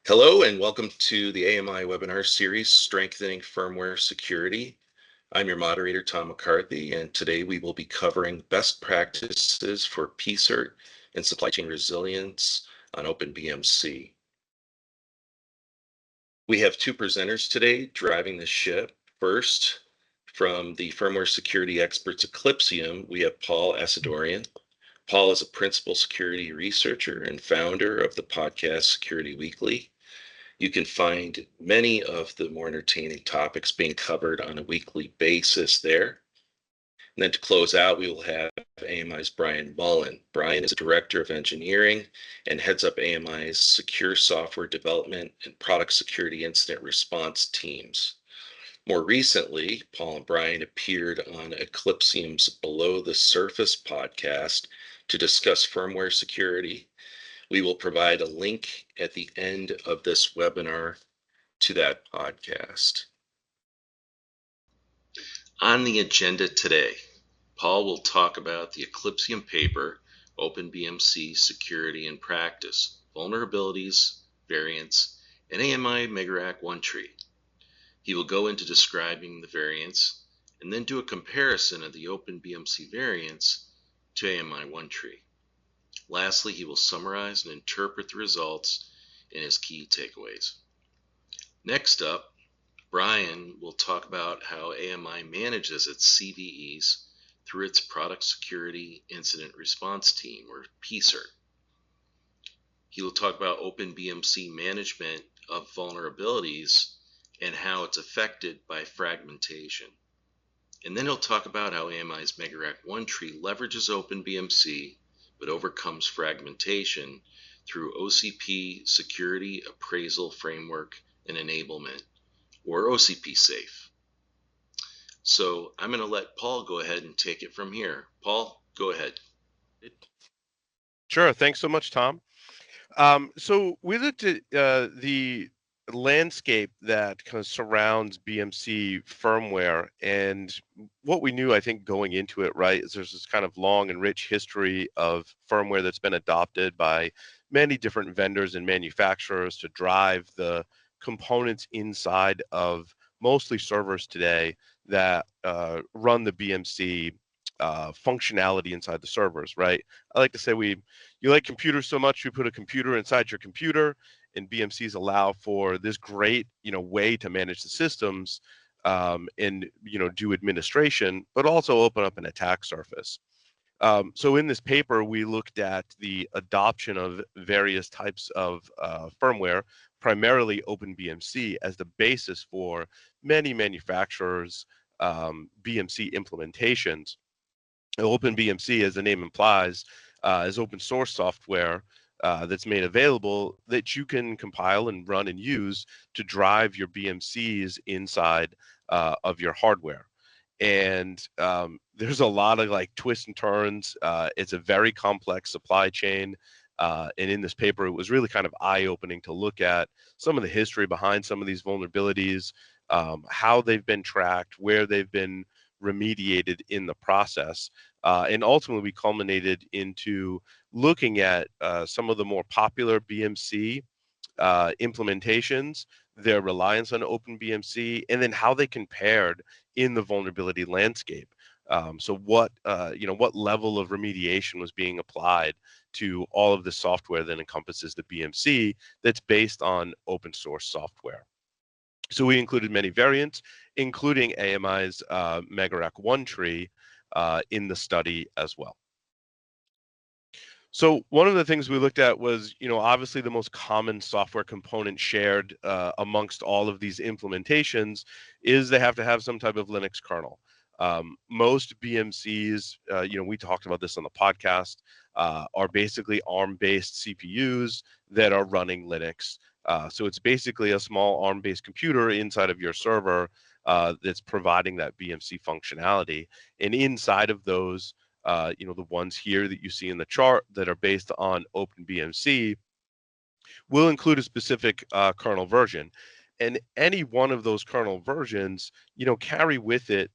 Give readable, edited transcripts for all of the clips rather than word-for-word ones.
Hello and welcome to the AMI webinar series, Strengthening Firmware Security. I'm your moderator, Tom McCarthy, and today we will be covering best practices for PSIRT and supply chain resilience on OpenBMC. We have two presenters today driving the ship. First, from the firmware security experts Eclypsium, we have Paul Asadorian. Paul is a principal security researcher and founder of the podcast Security Weekly. You can find many of the more entertaining topics being covered on a weekly basis there. And then to close out, we will have AMI's Brian Mullen. Brian is a director of engineering and heads up AMI's secure software development and product security incident response teams. More recently, Paul and Brian appeared on Eclypsium's Below the Surface podcast to discuss firmware security. We will provide a link at the end of this webinar to that podcast. On the agenda today, Paul will talk about the Eclypsium paper, OpenBMC Security in Practice, vulnerabilities, variants, and AMI MegaRAC OneTree. He will go into describing the variants and then do a comparison of the OpenBMC variants to AMI OneTree. Lastly, he will summarize and interpret the results and his key takeaways. Next up, Brian will talk about how AMI manages its CVEs through its Product Security Incident Response Team, or PSIRT. He will talk about OpenBMC management of vulnerabilities and how it's affected by fragmentation. And then he'll talk about how AMI's MegaRAC OneTree leverages OpenBMC but overcomes fragmentation through OCP Security Appraisal Framework and Enablement, or OCP SAFE. So I'm going to let Paul go ahead and take it from here. Paul, go ahead. Sure. Thanks so much, Tom. So we looked at the landscape that kind of surrounds BMC firmware, and what we knew, I think, going into it, right, is there's this kind of long and rich history of firmware that's been adopted by many different vendors and manufacturers to drive the components inside of mostly servers today that run the BMC functionality inside the servers, right? I like to say you like computers so much, you put a computer inside your computer, and BMCs allow for this great, way to manage the systems and, do administration, but also open up an attack surface. So in this paper, we looked at the adoption of various types of firmware, primarily OpenBMC, as the basis for many manufacturers' BMC implementations. OpenBMC, as the name implies, is open source software that's made available that you can compile and run and use to drive your BMCs inside of your hardware. And there's a lot of twists and turns. It's a very complex supply chain. And in this paper, it was really kind of eye-opening to look at some of the history behind some of these vulnerabilities, how they've been tracked, where they've been remediated in the process. And ultimately, we culminated into looking at some of the more popular BMC implementations, their reliance on OpenBMC, and then how they compared in the vulnerability landscape. So what level of remediation was being applied to all of the software that encompasses the BMC that's based on open source software. So we included many variants, including AMI's MegaRAC OneTree in the study as well. So one of the things we looked at was, obviously the most common software component shared amongst all of these implementations is they have to have some type of Linux kernel. Most BMCs, we talked about this on the podcast, are basically ARM-based CPUs that are running Linux. So it's basically a small ARM-based computer inside of your server that's providing that BMC functionality. And inside of those, the ones here that you see in the chart that are based on OpenBMC will include a specific kernel version. And any one of those kernel versions, carry with it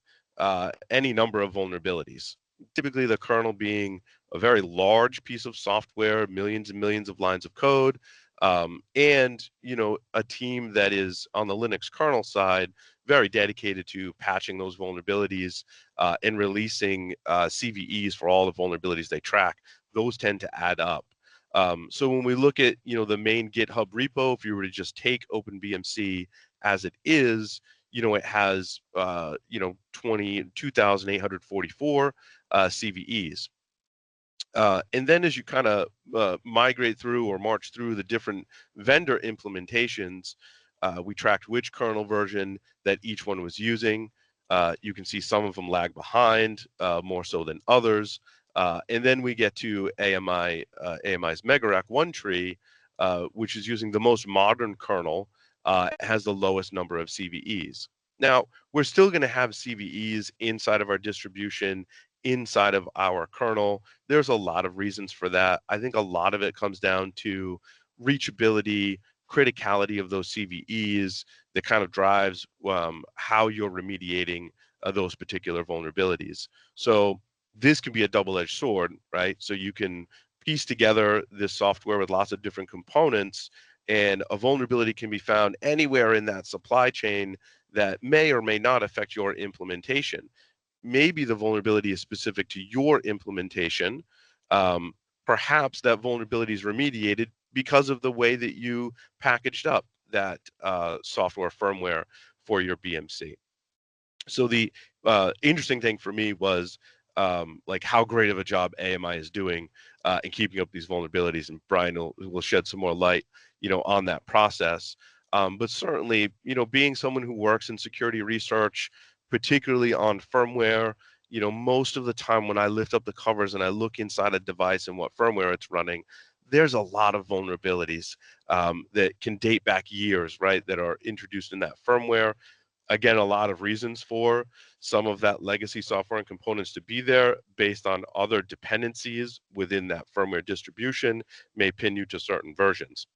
any number of vulnerabilities. Typically, the kernel being a very large piece of software, millions and millions of lines of code, And a team that is on the Linux kernel side very dedicated to patching those vulnerabilities and releasing CVEs for all the vulnerabilities they track. Those tend to add up. So when we look at the main GitHub repo, if you were to just take OpenBMC as it is, it has 22,844 CVEs. And then as you kind of migrate through or march through the different vendor implementations, we tracked which kernel version that each one was using. You can see some of them lag behind more so than others. And then we get to AMI's MegaRAC OneTree, which is using the most modern kernel, has the lowest number of CVEs. Now, we're still going to have CVEs inside of our distribution, inside of our kernel. There's a lot of reasons for that. I think a lot of it comes down to reachability, criticality of those CVEs that kind of drives how you're remediating those particular vulnerabilities. So this can be a double-edged sword, right? So you can piece together this software with lots of different components, and a vulnerability can be found anywhere in that supply chain that may or may not affect your implementation. Maybe the vulnerability is specific to your implementation. Um, Perhaps that vulnerability is remediated because of the way that you packaged up that software firmware for your BMC. So the interesting thing for me was like how great of a job AMI is doing in keeping up these vulnerabilities, and Brian will shed some more light, on that process. But certainly, being someone who works in security research, particularly on firmware, most of the time when I lift up the covers and I look inside a device and what firmware it's running, there's a lot of vulnerabilities that can date back years, right, that are introduced in that firmware. Again, a lot of reasons for some of that legacy software and components to be there based on other dependencies within that firmware distribution may pin you to certain versions.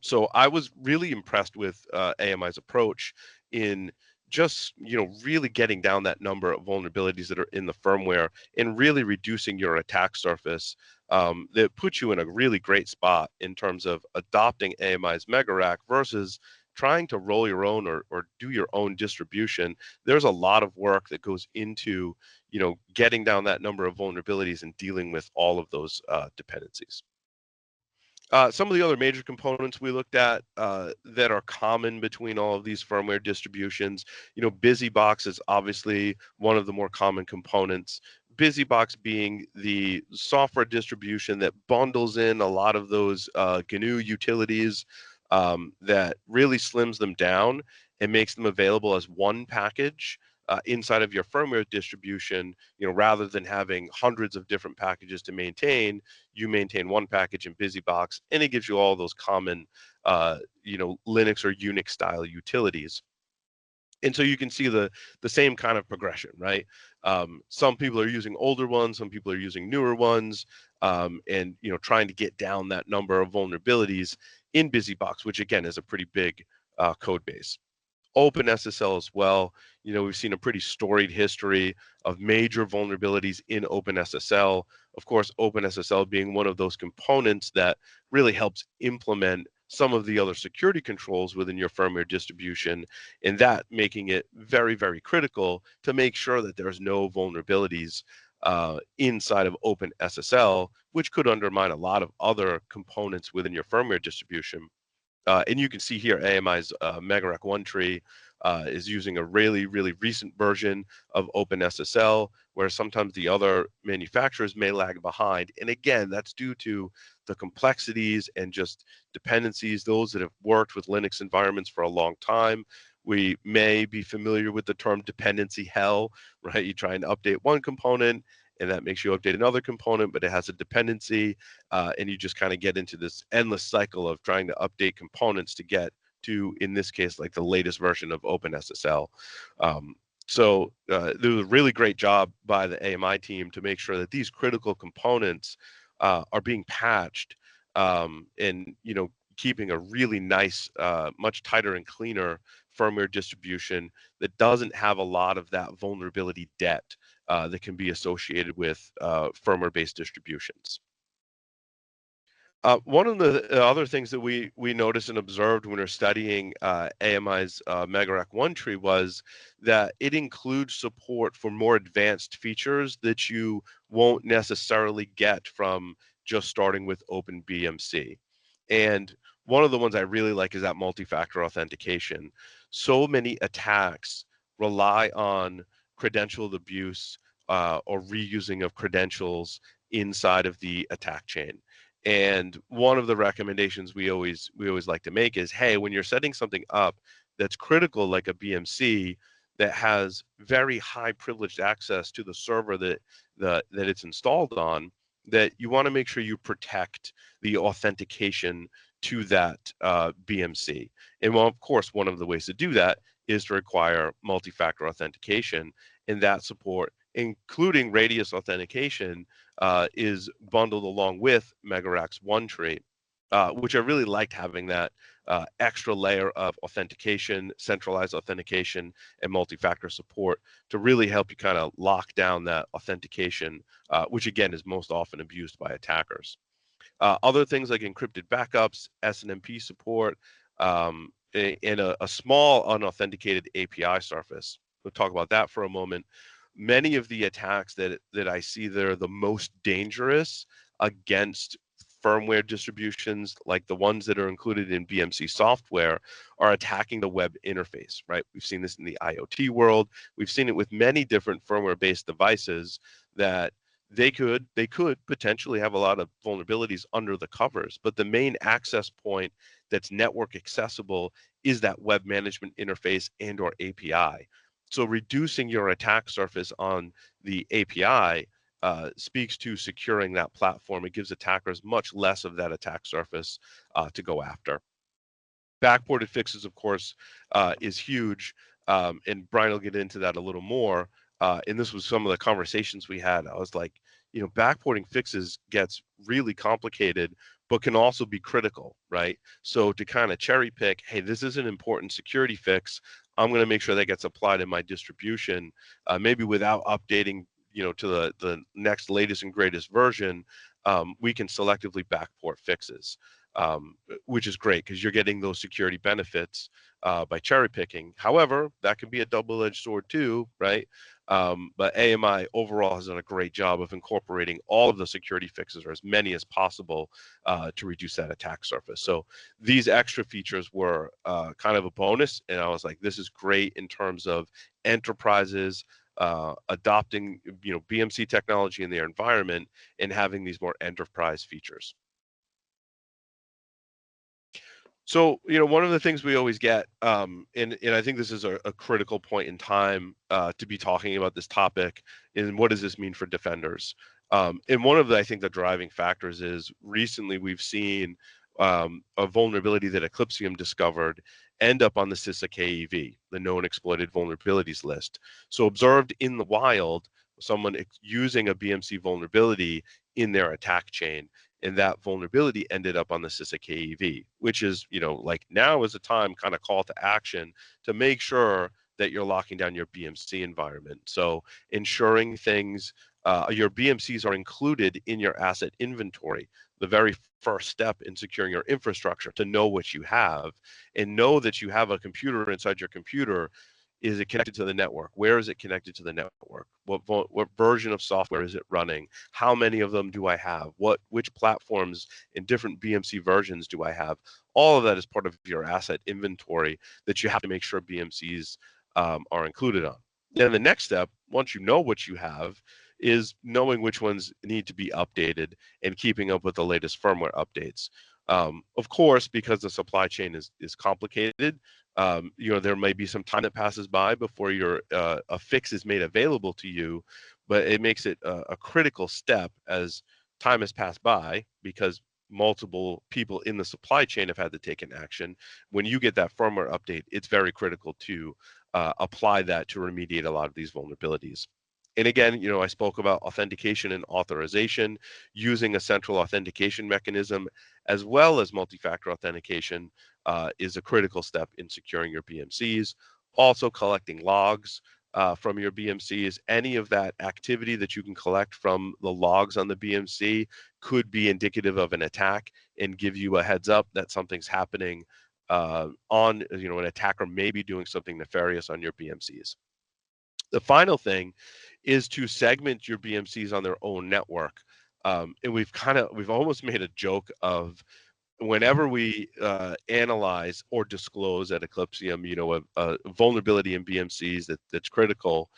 So I was really impressed with AMI's approach in just really getting down that number of vulnerabilities that are in the firmware and really reducing your attack surface. That puts you in a really great spot in terms of adopting AMI's MegaRAC versus trying to roll your own or do your own distribution. There's a lot of work that goes into getting down that number of vulnerabilities and dealing with all of those dependencies. Some of the other major components we looked at that are common between all of these firmware distributions, BusyBox is obviously one of the more common components. BusyBox being the software distribution that bundles in a lot of those GNU utilities that really slims them down and makes them available as one package inside of your firmware distribution. Rather than having hundreds of different packages to maintain, you maintain one package in BusyBox, and it gives you all those common, Linux or Unix style utilities. And so you can see the same kind of progression, right? Some people are using older ones, some people are using newer ones, and trying to get down that number of vulnerabilities in BusyBox, which again is a pretty big code base. OpenSSL as well. We've seen a pretty storied history of major vulnerabilities in OpenSSL. Of course, OpenSSL being one of those components that really helps implement some of the other security controls within your firmware distribution, and that making it very, very critical to make sure that there's no vulnerabilities inside of OpenSSL, which could undermine a lot of other components within your firmware distribution. And you can see here AMI's MegaRAC OneTree is using a really, really recent version of OpenSSL, where sometimes the other manufacturers may lag behind. And again, that's due to the complexities and just dependencies. Those that have worked with Linux environments for a long time, we may be familiar with the term dependency hell, right? You try and update one component, and that makes you update another component, but it has a dependency, and you just kind of get into this endless cycle of trying to update components to get to, in this case, like the latest version of OpenSSL. So there was a really great job by the AMI team to make sure that these critical components are being patched, and keeping a really nice, much tighter and cleaner firmware distribution that doesn't have a lot of that vulnerability debt that can be associated with firmware-based distributions. One of the other things that we noticed and observed when we we're studying AMI's MegaRAC OneTree was that it includes support for more advanced features that you won't necessarily get from just starting with OpenBMC. And one of the ones I really like is that multi-factor authentication. So many attacks rely on credentialed abuse or reusing of credentials inside of the attack chain. And one of the recommendations we always like to make is, hey, when you're setting something up that's critical like a BMC that has very high privileged access to the server that it's installed on, that you want to make sure you protect the authentication to that BMC. And well, of course, one of the ways to do that is to require multi-factor authentication, and that support, including radius authentication, is bundled along with MegaRAC's OneTree, which I really liked having that extra layer of authentication, centralized authentication, and multi-factor support to really help you kind of lock down that authentication, which again is most often abused by attackers. Other things like encrypted backups, SNMP support, and a small unauthenticated API surface. We'll talk about that for a moment. Many of the attacks that I see that are the most dangerous against firmware distributions, like the ones that are included in BMC software, are attacking the web interface, right? We've seen this in the IoT world. We've seen it with many different firmware-based devices that they could potentially have a lot of vulnerabilities under the covers, but the main access point that's network accessible is that web management interface and or API. So reducing your attack surface on the API speaks to securing that platform. It gives attackers much less of that attack surface to go after. Backported fixes, of course, is huge, and Brian will get into that a little more. And this was some of the conversations we had. I was like, backporting fixes gets really complicated, but can also be critical, right? So to kind of cherry pick, hey, this is an important security fix. I'm going to make sure that gets applied in my distribution, maybe without updating, to the next latest and greatest version. We can selectively backport fixes, which is great because you're getting those security benefits by cherry picking. However, that can be a double-edged sword too, right? But AMI overall has done a great job of incorporating all of the security fixes, or as many as possible, to reduce that attack surface. So these extra features were kind of a bonus, and I was like, this is great in terms of enterprises adopting, BMC technology in their environment and having these more enterprise features. So, one of the things we always get, and I think this is a critical point in time to be talking about this topic, and what does this mean for defenders? And one of the, I think, the driving factors is recently we've seen a vulnerability that Eclypsium discovered end up on the CISA KEV, the known exploited vulnerabilities list. So observed in the wild, someone using a BMC vulnerability in their attack chain, and that vulnerability ended up on the CISA KEV, which is, like now is a time kind of call to action to make sure that you're locking down your BMC environment. So ensuring things, your BMCs are included in your asset inventory, the very first step in securing your infrastructure, to know what you have and know that you have a computer inside your computer. Is it connected to the network? Where is it connected to the network? What version of software is it running? How many of them do I have? Which platforms in different BMC versions do I have? All of that is part of your asset inventory that you have to make sure BMCs are included on. Then the next step, once you know what you have, is knowing which ones need to be updated and keeping up with the latest firmware updates. Of course, because the supply chain is complicated, there may be some time that passes by before a fix is made available to you, but it makes it a critical step as time has passed by, because multiple people in the supply chain have had to take an action. When you get that firmware update, it's very critical to apply that to remediate a lot of these vulnerabilities. And again, I spoke about authentication and authorization. Using a central authentication mechanism as well as multi-factor authentication is a critical step in securing your BMCs. Also collecting logs from your BMCs. Any of that activity that you can collect from the logs on the BMC could be indicative of an attack and give you a heads up that something's happening on, an attacker may be doing something nefarious on your BMCs. The final thing is to segment your BMCs on their own network. And we've almost made a joke of whenever we analyze or disclose at Eclypsium, a vulnerability in BMCs that's critical,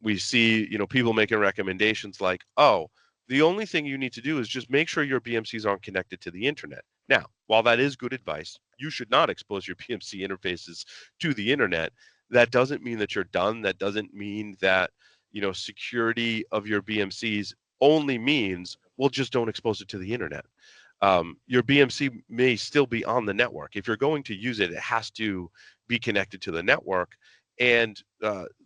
we see, people making recommendations like, oh, the only thing you need to do is just make sure your BMCs aren't connected to the internet. Now, while that is good advice, you should not expose your BMC interfaces to the internet. That doesn't mean that you're done. That doesn't mean that, security of your BMCs only means, well, just don't expose it to the internet. Your BMC may still be on the network. If you're going to use it, it has to be connected to the network. And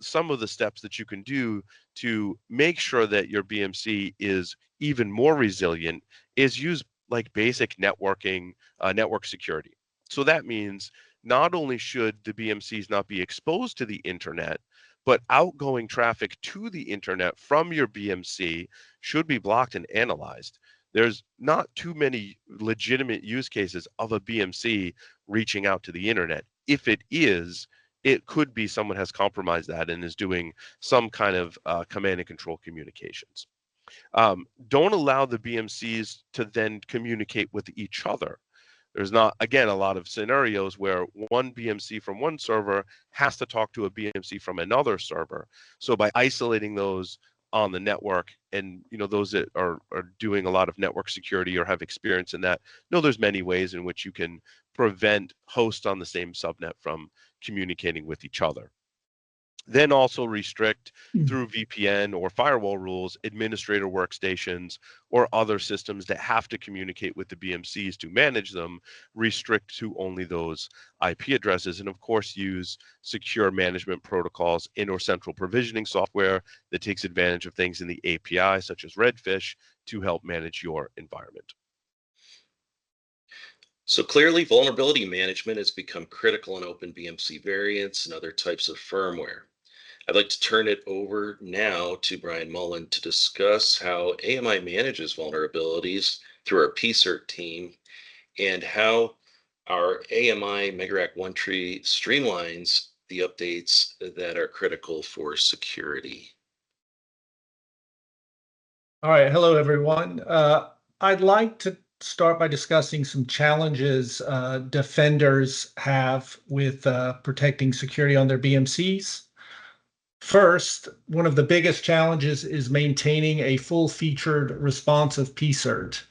some of the steps that you can do to make sure that your BMC is even more resilient is use like basic networking, network security. So that means not only should the BMCs not be exposed to the internet, but outgoing traffic to the internet from your BMC should be blocked and analyzed. There's not too many legitimate use cases of a BMC reaching out to the internet. If it is, it could be someone has compromised that and is doing some kind of command and control communications. Don't allow the BMCs to then communicate with each other. There's not, again, a lot of scenarios where one BMC from one server has to talk to a BMC from another server. So by isolating those on the network, and those that are doing a lot of network security or have experience in that, there's many ways in which you can prevent hosts on the same subnet from communicating with each other. Then also restrict through VPN or firewall rules, administrator workstations or other systems that have to communicate with the BMCs to manage them, restrict to only those IP addresses. And of course, use secure management protocols in or central provisioning software that takes advantage of things in the API, such as Redfish, to help manage your environment. So clearly, vulnerability management has become critical in OpenBMC variants and other types of firmware. I'd like to turn it over now to Brian Mullen to discuss how AMI manages vulnerabilities through our PSIRT team and how our AMI MegaRAC OneTree streamlines the updates that are critical for security. All right, hello everyone. I'd like to start by discussing some challenges defenders have with protecting security on their BMCs. First, one of the biggest challenges is maintaining a full-featured responsive PSIRT.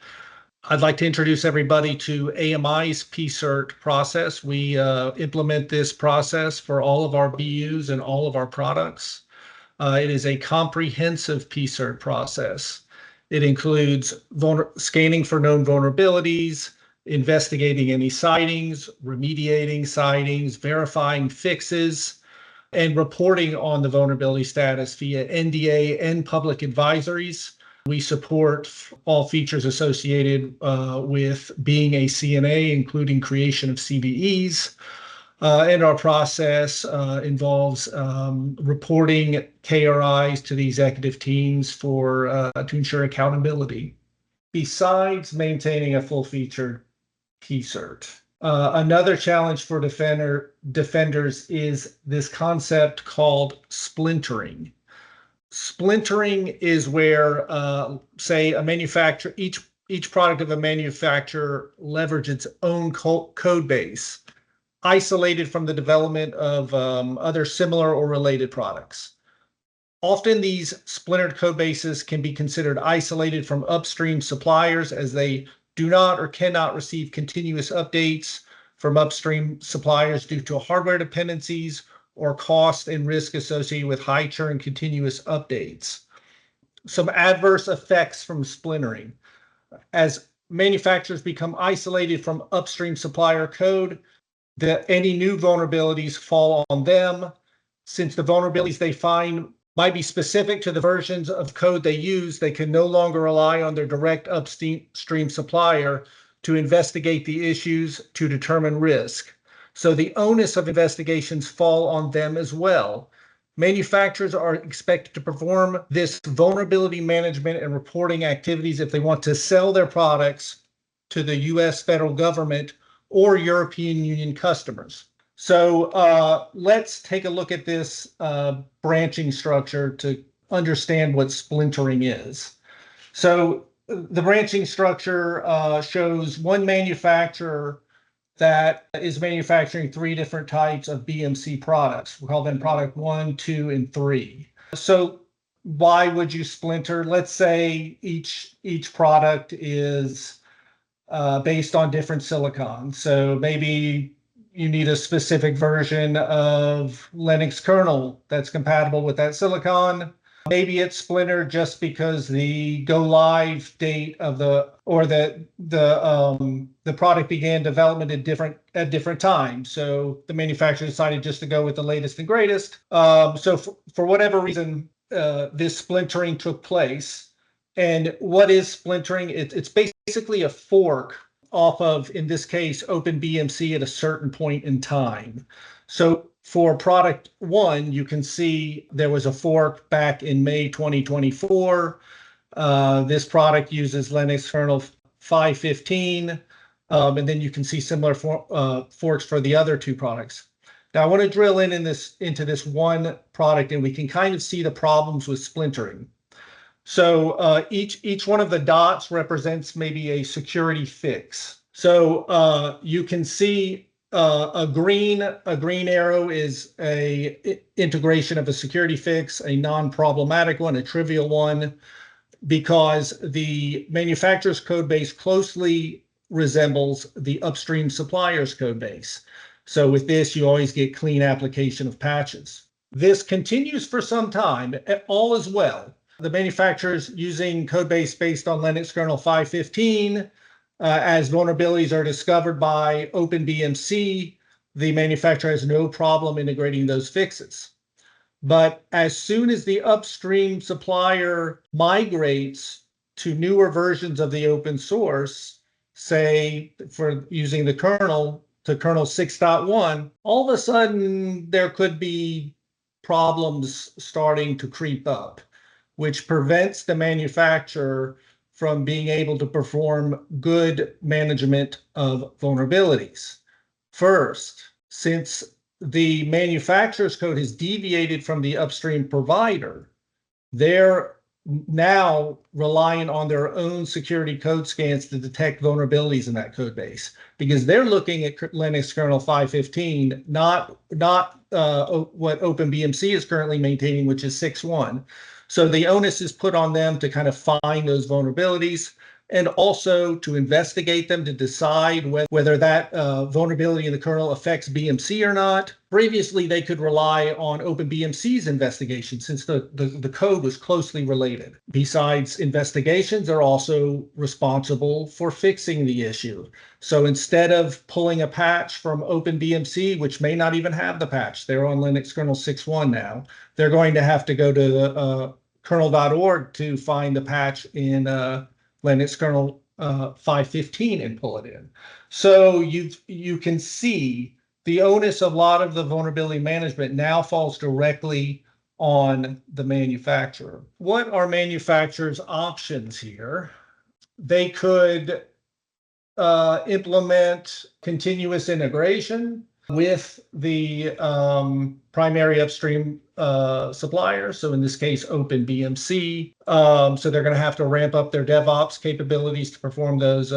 I'd like to introduce everybody to AMI's PSIRT process. We implement this process for all of our BUs and all of our products. It is a comprehensive PSIRT process. It includes scanning for known vulnerabilities, investigating any sightings, remediating sightings, verifying fixes, and reporting on the vulnerability status via NDA and public advisories. We support all features associated with being a CNA, including creation of CVEs. And our process involves reporting KRIs to the executive teams to ensure accountability. Besides maintaining a full-featured PSIRT, another challenge for defenders is this concept called splintering. Splintering is where, say, a manufacturer, each product of a manufacturer leverage its own code base, isolated from the development of other similar or related products. Often these splintered code bases can be considered isolated from upstream suppliers, as they do not or cannot receive continuous updates from upstream suppliers due to hardware dependencies or cost and risk associated with high churn continuous updates. Some adverse effects from splintering. As manufacturers become isolated from upstream supplier code, any new vulnerabilities fall on them. Since the vulnerabilities they find might be specific to the versions of code they use, they can no longer rely on their direct upstream supplier to investigate the issues to determine risk. So the onus of investigations fall on them as well. Manufacturers are expected to perform this vulnerability management and reporting activities if they want to sell their products to the US federal government or European Union customers. So let's take a look at this branching structure to understand what splintering is. So the branching structure shows one manufacturer that is manufacturing three different types of BMC products. We call them product 1, 2, and 3. So why would you splinter? Let's say each product is based on different silicon. So maybe you need a specific version of Linux kernel that's compatible with that silicon. Maybe it's splintered just because the go live date of the product began development at different times. So the manufacturer decided just to go with the latest and greatest. So for whatever reason, this splintering took place. And what is splintering? It's basically a fork off of, in this case, OpenBMC at a certain point in time. So for product 1, you can see there was a fork back in May 2024. This product uses Linux kernel 5.15, and then you can see similar forks for the other two products. Now I want to drill into this one product, and we can kind of see the problems with splintering. So each one of the dots represents maybe a security fix. So you can see a green arrow is a integration of a security fix, a non-problematic one, a trivial one, because the manufacturer's code base closely resembles the upstream supplier's code base. So with this, you always get clean application of patches. This continues for some time, all is well. The manufacturer's using code base based on Linux kernel 5.15. As vulnerabilities are discovered by OpenBMC, the manufacturer has no problem integrating those fixes. But as soon as the upstream supplier migrates to newer versions of the open source, say for using the kernel to kernel 6.1, all of a sudden there could be problems starting to creep up, which prevents the manufacturer from being able to perform good management of vulnerabilities. First, since the manufacturer's code has deviated from the upstream provider, they're now relying on their own security code scans to detect vulnerabilities in that code base, because they're looking at Linux kernel 5.15, not what OpenBMC is currently maintaining, which is 6.1. So the onus is put on them to kind of find those vulnerabilities and also to investigate them, to decide whether that vulnerability in the kernel affects BMC or not. Previously, they could rely on OpenBMC's investigation since the code was closely related. Besides investigations, they're also responsible for fixing the issue. So instead of pulling a patch from OpenBMC, which may not even have the patch, they're on Linux kernel 6.1 now, they're going to have to go to the kernel.org to find the patch in Linux kernel 5.15 and pull it in. So you can see the onus of a lot of the vulnerability management now falls directly on the manufacturer. What are manufacturers' options here? They could implement continuous integration with the primary upstream supplier. So in this case, OpenBMC. So they're going to have to ramp up their DevOps capabilities to perform those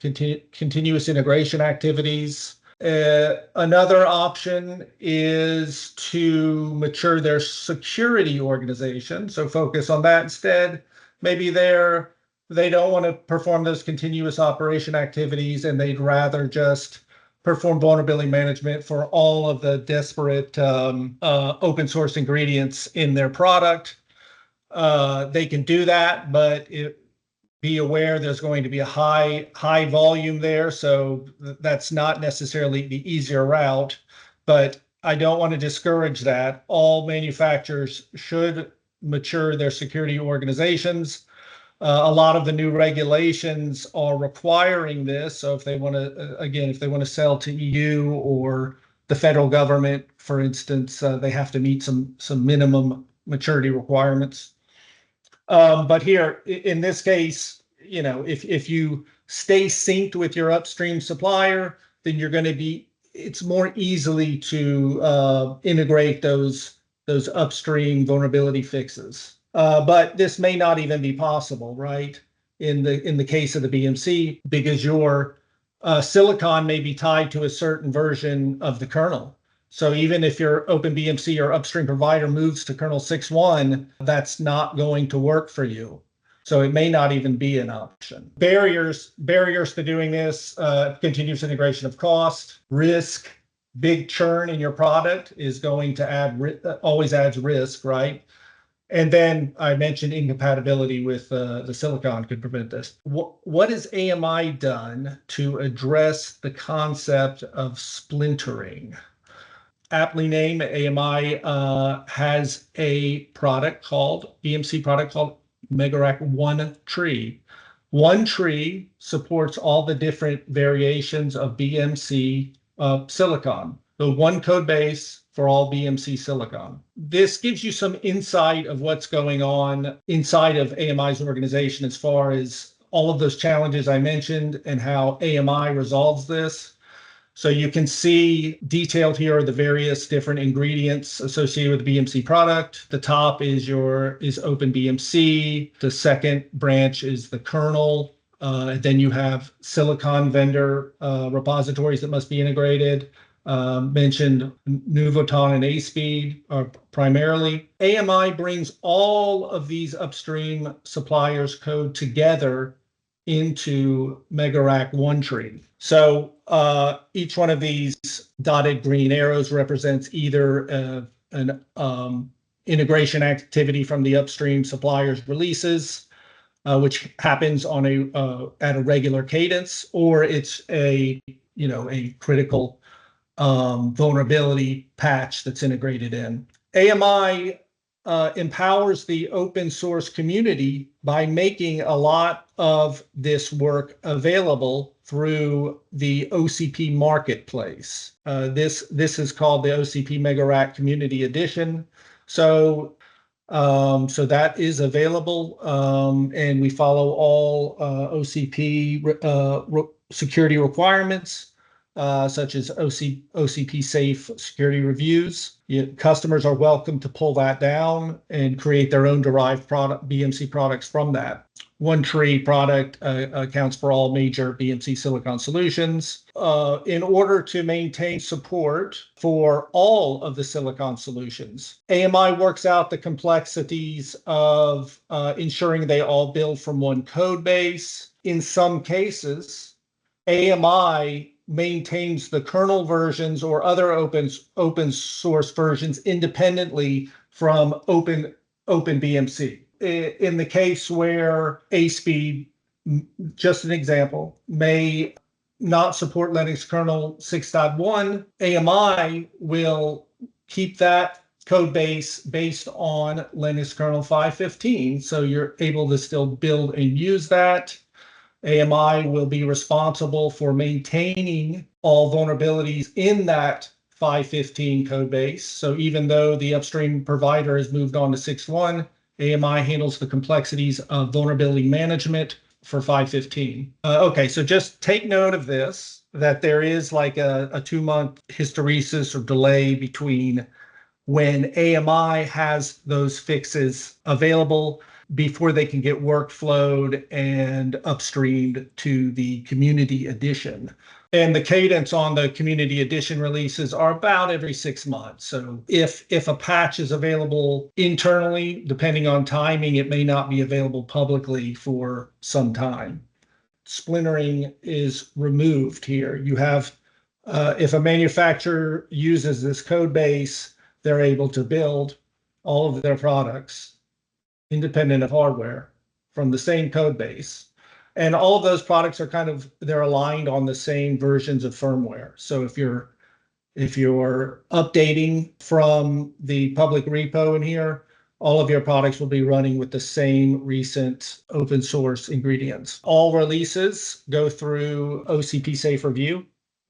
continuous integration activities. Another option is to mature their security organization. So focus on that instead. Maybe they don't want to perform those continuous operation activities, and they'd rather just perform vulnerability management for all of the disparate open source ingredients in their product. They can do that, but be aware there's going to be a high volume there, so that's not necessarily the easier route. But I don't want to discourage that. All manufacturers should mature their security organizations. A lot of the new regulations are requiring this. So if they want to, again, if they want to sell to EU or the federal government, for instance, they have to meet some minimum maturity requirements. But here, in this case, if you stay synced with your upstream supplier, then it's more easily to integrate those upstream vulnerability fixes. But this may not even be possible, right? In the case of the BMC, because your silicon may be tied to a certain version of the kernel. So even if your OpenBMC or upstream provider moves to kernel 6.1, that's not going to work for you. So it may not even be an option. Barriers to doing this, continuous integration of cost, risk, big churn in your product is going to always adds risk, right? And then I mentioned incompatibility with the silicon could prevent this. What has AMI done to address the concept of splintering? Aptly named, AMI has a BMC product called MegaRAC OneTree. OneTree supports all the different variations of BMC silicon. So one code base for all BMC silicon. This gives you some insight of what's going on inside of AMI's organization as far as all of those challenges I mentioned and how AMI resolves this. So you can see detailed here are the various different ingredients associated with the BMC product. The top is OpenBMC. The second branch is the kernel. Then you have silicon vendor repositories that must be integrated. Mentioned Nuvoton and ASpeed primarily. AMI brings all of these upstream suppliers' code together into MegaRAC OneTree. So each one of these dotted green arrows represents either an integration activity from the upstream supplier's releases, which happens on at a regular cadence, or it's a critical vulnerability patch that's integrated in. AMI empowers the open source community by making a lot of this work available through the OCP marketplace. This is called the OCP MegaRAC Community Edition. So that is available, and we follow all OCP security requirements. Such as OCP safe security reviews. Customers are welcome to pull that down and create their own derived BMC products from that. OneTree product accounts for all major BMC silicon solutions. In order to maintain support for all of the silicon solutions, AMI works out the complexities of ensuring they all build from one code base. In some cases, AMI maintains the kernel versions or other open source versions independently from OpenBMC. In the case where ASpeed, just an example, may not support Linux kernel 6.1, AMI will keep that code base based on Linux kernel 5.15. So you're able to still build and use that. AMI will be responsible for maintaining all vulnerabilities in that 5.15 code base. So even though the upstream provider has moved on to 6.1, AMI handles the complexities of vulnerability management for 5.15. Okay, so just take note of this, that there is like a 2-month hysteresis or delay between when AMI has those fixes available before they can get workflowed and upstreamed to the community edition. And the cadence on the community edition releases are about every 6 months. So if a patch is available internally, depending on timing, it may not be available publicly for some time. Splintering is removed here. You have, if a manufacturer uses this code base, they're able to build all of their products independent of hardware from the same code base. And all of those products are they're aligned on the same versions of firmware. So if you're updating from the public repo in here, all of your products will be running with the same recent open source ingredients. All releases go through OCP safe review.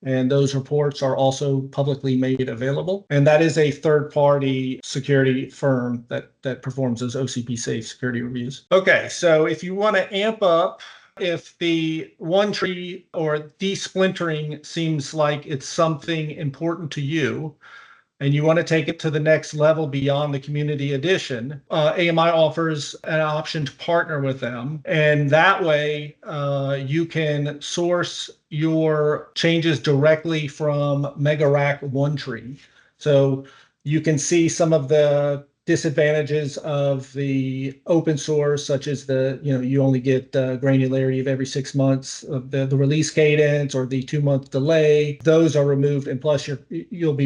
And those reports are also publicly made available. And that is a third-party security firm that performs those OCP safe security reviews. Okay, so if you want to amp up, if the OneTree or desplintering seems like it's something important to you, and you want to take it to the next level beyond the community edition, AMI offers an option to partner with them. And that way, you can source your changes directly from MegaRAC OneTree. So you can see some of the disadvantages of the open source, such as you only get granularity of every 6 months of the release cadence or the 2-month delay. Those are removed, and plus you'll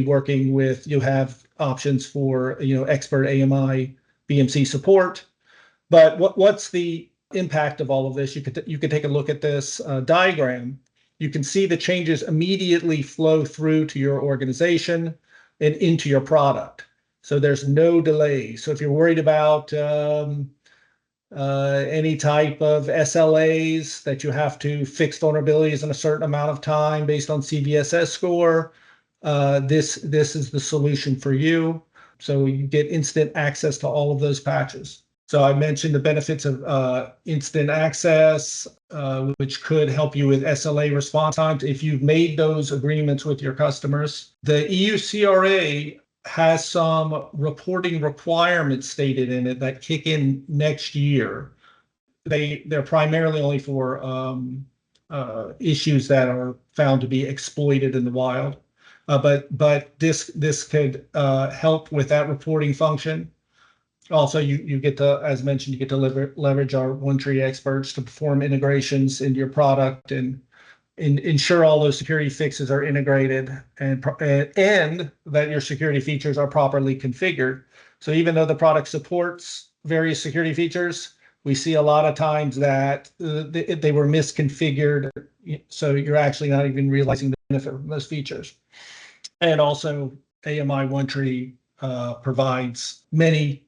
have options for expert AMI BMC support. But what's the impact of all of this? You could take a look at this diagram. You can see the changes immediately flow through to your organization and into your product. So there's no delay. So if you're worried about any type of SLAs that you have to fix vulnerabilities in a certain amount of time based on CVSS score, this is the solution for you. So you get instant access to all of those patches. So I mentioned the benefits of instant access, which could help you with SLA response times if you've made those agreements with your customers. The EU CRA has some reporting requirements stated in it that kick in next year. They're primarily only for issues that are found to be exploited in the wild. But this could help with that reporting function. Also, you get to, as mentioned, you get to leverage our OneTree experts to perform integrations into your product and ensure all those security fixes are integrated and that your security features are properly configured. So even though the product supports various security features, we see a lot of times that they were misconfigured, so you're actually not even realizing the benefit from those features. And also, AMI OneTree provides many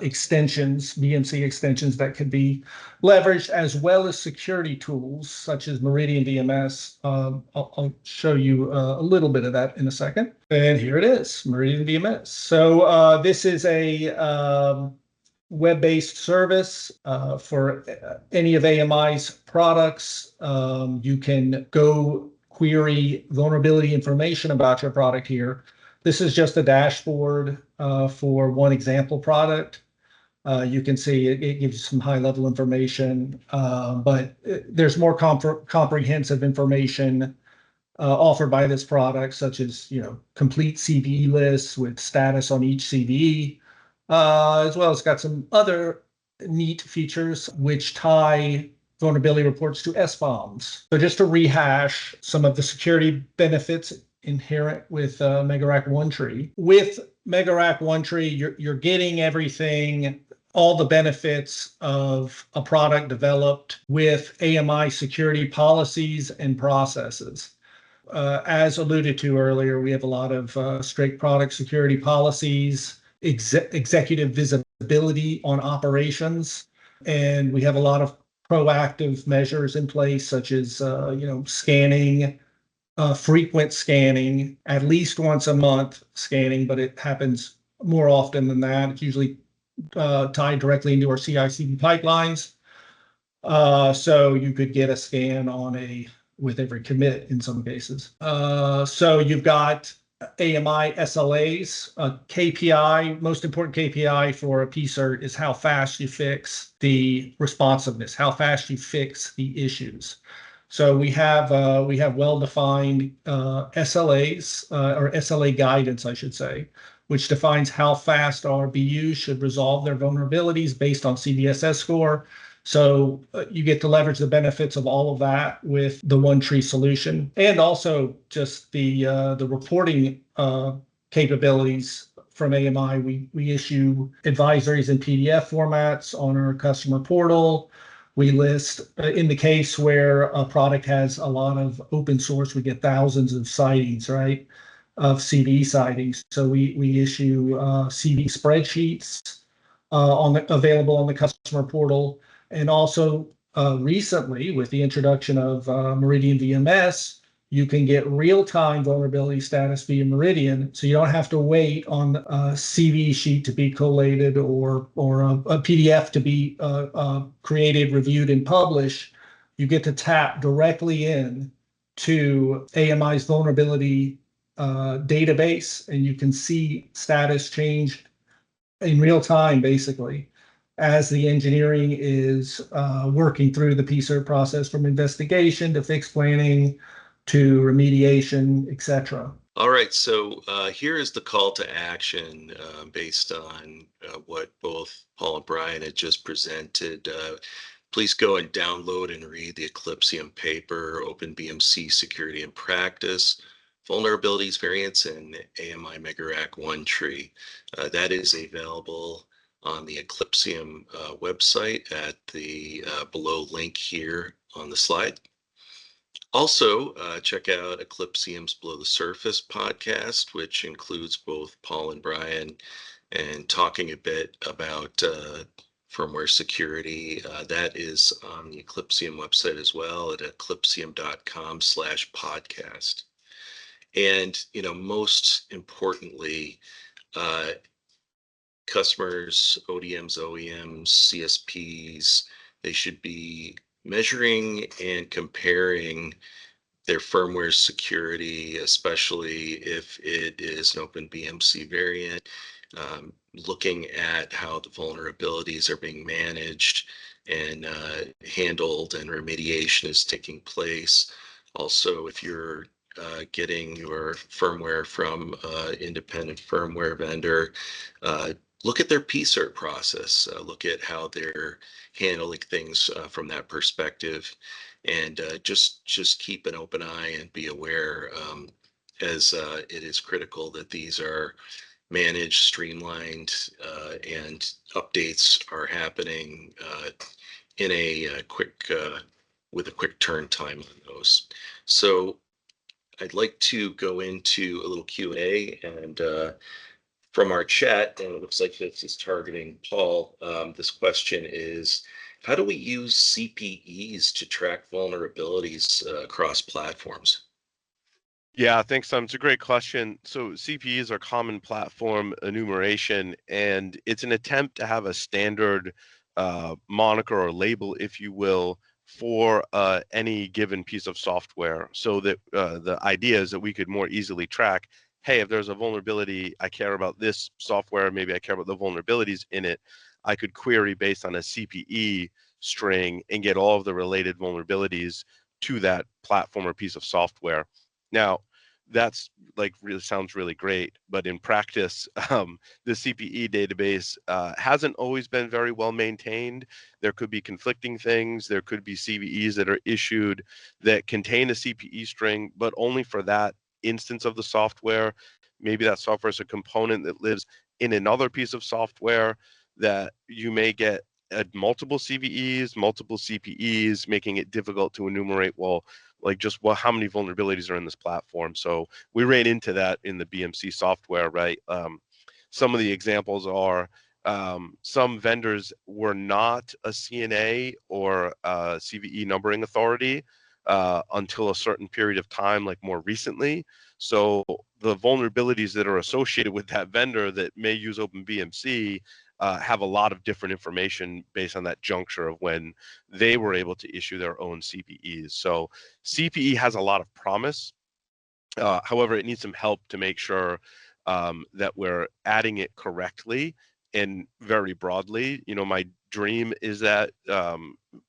extensions, BMC extensions that could be leveraged, as well as security tools such as Meridian VMS. I'll show you a little bit of that in a second. And here it is, Meridian VMS. So this is a web-based service for any of AMI's products. You can go query vulnerability information about your product here. This is just a dashboard for one example product. You can see it gives you some high-level information, but there's more comprehensive information offered by this product, such as complete CVE lists with status on each CVE, as well as got some other neat features which tie vulnerability reports to SBOMs. So just to rehash some of the security benefits inherent with MegaRAC OneTree. With MegaRAC OneTree, you're getting everything, all the benefits of a product developed with AMI security policies and processes. As alluded to earlier, we have a lot of strict product security policies, executive visibility on operations, and we have a lot of proactive measures in place, such as scanning, frequent scanning, at least once a month scanning, but it happens more often than that. It's usually tied directly into our CI/CD pipelines. So you could get a scan with every commit in some cases. So you've got AMI SLAs, KPI, most important KPI for a PSIRT is how fast you fix the responsiveness, how fast you fix the issues. So we have well-defined SLAs or SLA guidance, I should say, which defines how fast our BUs should resolve their vulnerabilities based on CVSS score. So you get to leverage the benefits of all of that with the OneTree solution, and also just the reporting capabilities from AMI. We issue advisories in PDF formats on our customer portal. We list, in the case where a product has a lot of open source, we get thousands of sightings, right, of CVE sightings. So we issue CVE spreadsheets available on the customer portal. And also recently, with the introduction of Meridian VMS, you can get real-time vulnerability status via Meridian, so you don't have to wait on a CV sheet to be collated or a PDF to be created, reviewed, and published. You get to tap directly in to AMI's vulnerability database, and you can see status change in real time, basically, as the engineering is working through the PSIRT process, from investigation to fix planning to remediation, etc. All right, so here is the call to action based on what both Paul and Brian had just presented. Please go and download and read the Eclypsium paper, OpenBMC Security in Practice, Vulnerabilities, Variants, and AMI MegaRAC OneTree. That is available on the Eclypsium website at the below link here on the slide. Also, check out Eclypsium's Below the Surface podcast, which includes both Paul and Brian, and talking a bit about firmware security. That is on the Eclypsium website as well at eclypsium.com/podcast. And, most importantly, customers, ODMs, OEMs, CSPs, they should be measuring and comparing their firmware security, especially if it is an OpenBMC variant, looking at how the vulnerabilities are being managed and handled and remediation is taking place. Also, if you're getting your firmware from independent firmware vendor, look at their PSIRT process, look at how they're handling things from that perspective, and just keep an open eye and be aware, as it is critical that these are managed, streamlined, and updates are happening in a quick with a quick turn time on those. So I'd like to go into a little Q&A, and from our chat, and it looks like this is targeting Paul. This question is, how do we use CPEs to track vulnerabilities across platforms? Yeah, thanks, Tom. It's a great question. So CPEs are common platform enumeration, and it's an attempt to have a standard moniker or label, if you will, for any given piece of software, so that the idea is that we could more easily track, hey, if there's a vulnerability, I care about this software, maybe I care about the vulnerabilities in it, I could query based on a CPE string and get all of the related vulnerabilities to that platform or piece of software. Now, that's like really sounds really great, but in practice, the CPE database hasn't always been very well maintained. There could be conflicting things. There could be CVEs that are issued that contain a CPE string, but only for that instance of the software. Maybe that software is a component that lives in another piece of software that you may get multiple CVEs, multiple CPEs, making it difficult to enumerate, well, like just how many vulnerabilities are in this platform. So we ran into that in the BMC software, right? Some of the examples are some vendors were not a CNA or a CVE numbering authority until a certain period of time, like more recently. So the vulnerabilities that are associated with that vendor that may use OpenBMC have a lot of different information based on that juncture of when they were able to issue their own CPEs. So CPE has a lot of promise. However, it needs some help to make sure that we're adding it correctly and very broadly. My dream is that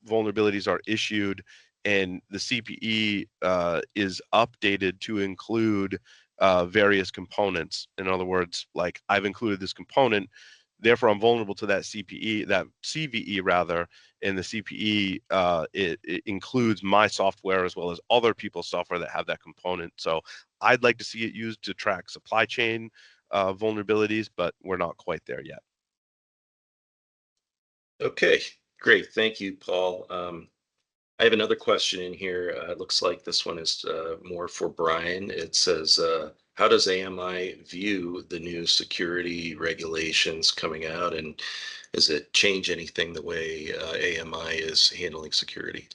vulnerabilities are issued and the CPE is updated to include various components. In other words, like I've included this component, therefore I'm vulnerable to that CPE, that CVE rather, and the CPE it includes my software as well as other people's software that have that component. So I'd like to see it used to track supply chain vulnerabilities, but we're not quite there yet. Okay, great. Thank you, Paul. I have another question in here. It looks like this one is more for Brian. It says, how does AMI view the new security regulations coming out, and does it change anything the way AMI is handling security?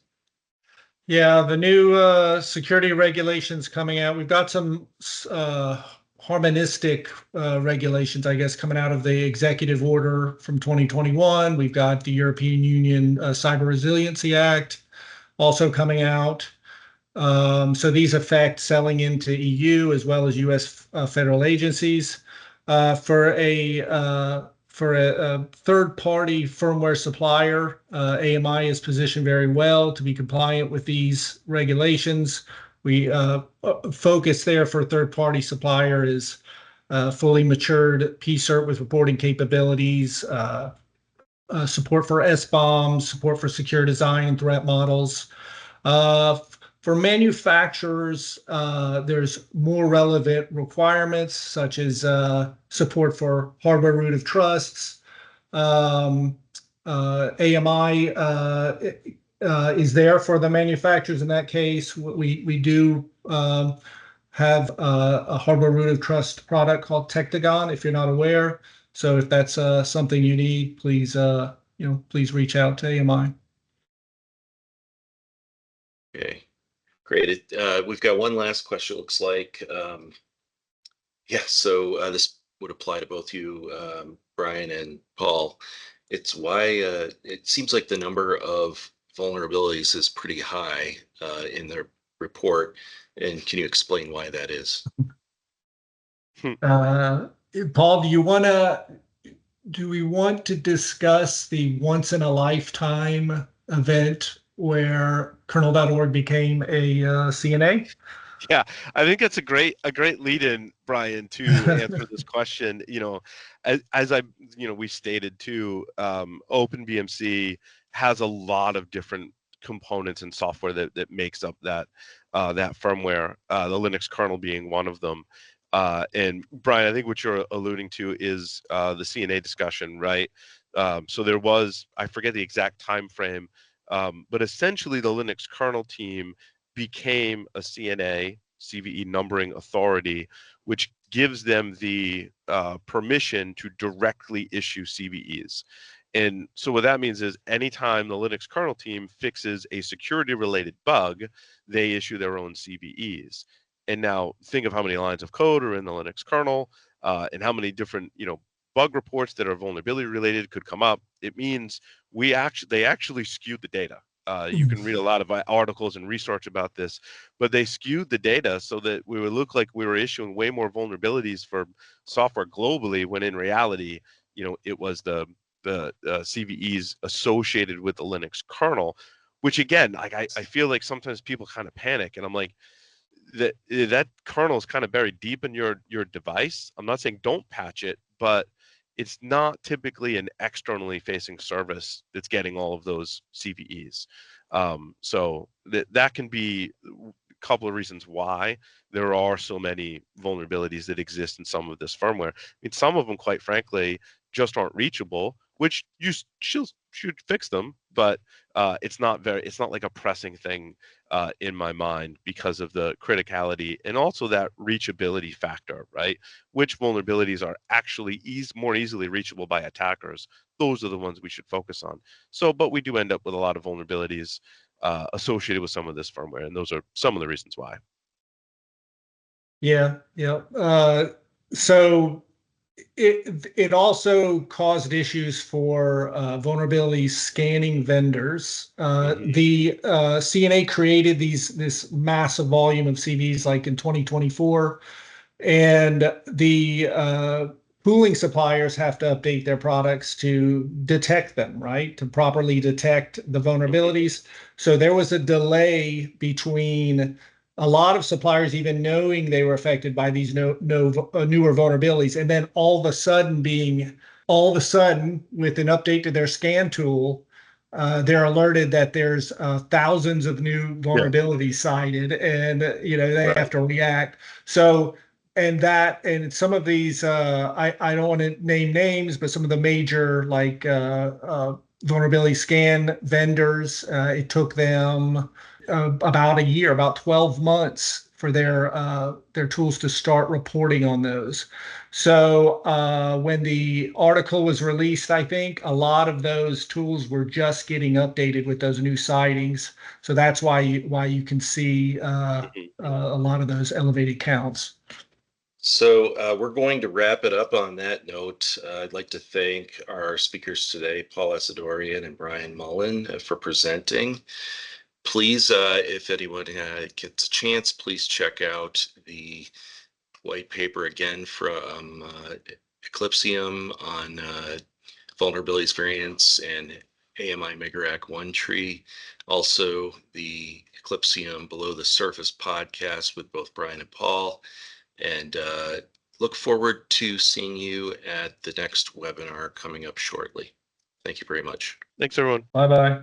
Yeah, the new security regulations coming out. We've got some harmonistic regulations, I guess, coming out of the executive order from 2021. We've got the European Union Cyber Resiliency Act also coming out. So these affect selling into EU as well as US federal agencies. For a third-party firmware supplier, AMI is positioned very well to be compliant with these regulations. We focus there for a third-party supplier is fully matured PSIRT with reporting capabilities, support for SBOMs, support for secure design and threat models. For manufacturers, there's more relevant requirements such as support for hardware root of trusts. AMI is there for the manufacturers in that case. We do have a hardware root of trust product called Tectagon, if you're not aware. So if that's something you need, please please reach out to AMI. Okay, great. We've got one last question, it looks like. So this would apply to both you, Brian and Paul. It's why it seems like the number of vulnerabilities is pretty high in their report. And can you explain why that is? Paul, do we want to discuss the once in a lifetime event where kernel.org became a CNA? Yeah, I think that's a great lead in, Brian, to answer this question. As we stated too, OpenBMC has a lot of different components and software that makes up that firmware, the Linux kernel being one of them. And Brian, I think what you're alluding to is the CNA discussion, right? So there was, I forget the exact time frame, but essentially the Linux kernel team became a CNA, CVE numbering authority, which gives them the permission to directly issue CVEs. And so what that means is anytime the Linux kernel team fixes a security related bug, they issue their own CVEs. And now think of how many lines of code are in the Linux kernel and how many different, bug reports that are vulnerability related could come up. It means they actually skewed the data. You can read a lot of articles and research about this, but they skewed the data so that we would look like we were issuing way more vulnerabilities for software globally, when in reality, it was the CVEs associated with the Linux kernel, which again, I feel like sometimes people kind of panic, and I'm like, that kernel is kind of buried deep in your device. I'm not saying don't patch it, but it's not typically an externally facing service that's getting all of those CVEs. So that can be a couple of reasons why there are so many vulnerabilities that exist in some of this firmware. I mean, some of them, quite frankly, just aren't reachable, which you should fix them, but it's not like a pressing thing in my mind because of the criticality and also that reachability factor, right? Which vulnerabilities are actually more easily reachable by attackers? Those are the ones we should focus on. So, but we do end up with a lot of vulnerabilities associated with some of this firmware, and those are some of the reasons why. Yeah. So it also caused issues for vulnerability scanning vendors. The CNA created this massive volume of CVs like in 2024, and the pooling suppliers have to update their products to detect them, right? To properly detect the vulnerabilities. So there was a delay between a lot of suppliers even knowing they were affected by these newer vulnerabilities, and then all of a sudden with an update to their scan tool, they're alerted that there's thousands of new vulnerabilities cited, and they have to react. So and some of these I don't want to name names, but some of the major like vulnerability scan vendors, it took them about a year, about 12 months for their tools to start reporting on those. So when the article was released, I think a lot of those tools were just getting updated with those new sightings. So that's why you can see a lot of those elevated counts. So we're going to wrap it up on that note. I'd like to thank our speakers today, Paul Asadorian and Brian Mullen, for presenting. Please, if anyone gets a chance, please check out the white paper again from Eclypsium on vulnerabilities, variants, and AMI MegaRAC OneTree. Also, the Eclypsium Below the Surface podcast with both Brian and Paul. And look forward to seeing you at the next webinar coming up shortly. Thank you very much. Thanks, everyone. Bye-bye.